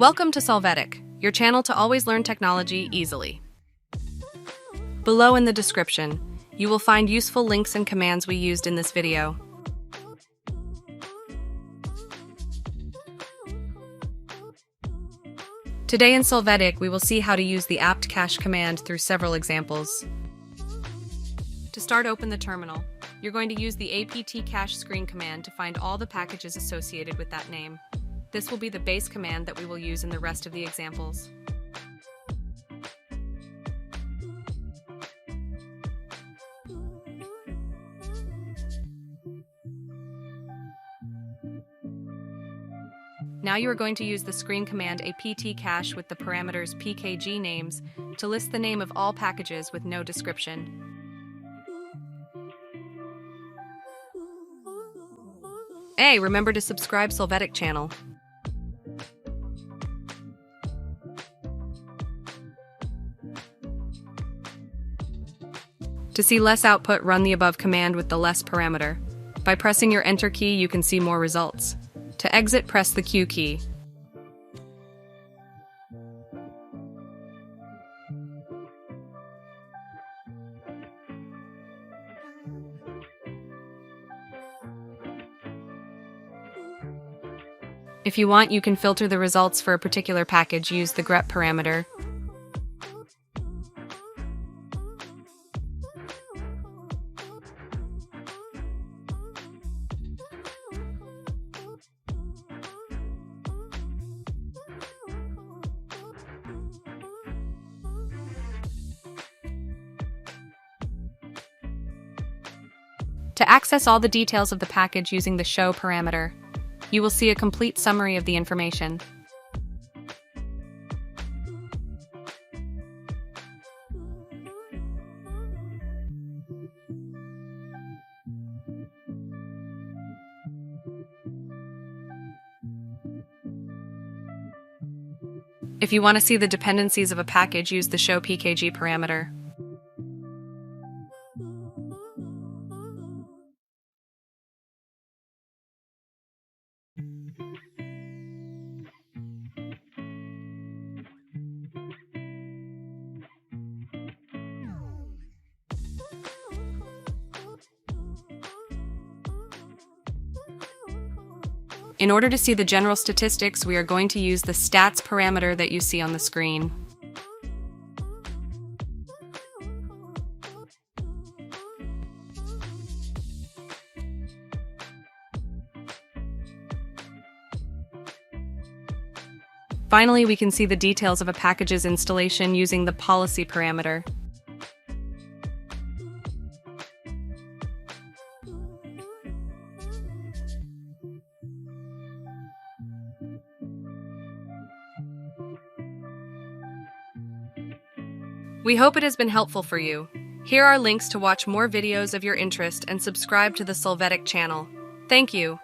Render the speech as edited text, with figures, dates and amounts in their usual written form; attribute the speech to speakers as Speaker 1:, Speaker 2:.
Speaker 1: Welcome to Solvetic, your channel to always learn technology easily. Below in the description, you will find useful links and commands we used in this video. Today in Solvetic, we will see how to use the apt-cache command through several examples. To start, open the terminal. You're going to use the apt-cache screen command to find all the packages associated with that name. This will be the base command that we will use in the rest of the examples. Now you are going to use the screen command apt-cache with the parameters pkgnames to list the name of all packages with no description. Hey, remember to subscribe Solvetic channel. To see less output, run the above command with the less parameter. By pressing your Enter key, you can see more results. To exit, press the Q key. If you want, you can filter the results for a particular package. Use the grep parameter. To access all the details of the package using the show parameter, you will see a complete summary of the information. If you want to see the dependencies of a package, use the showpkg parameter. In order to see the general statistics, we are going to use the stats parameter that you see on the screen. Finally, we can see the details of a package's installation using the policy parameter. We hope it has been helpful for you. Here are links to watch more videos of your interest and subscribe to the Solvetic channel. Thank you.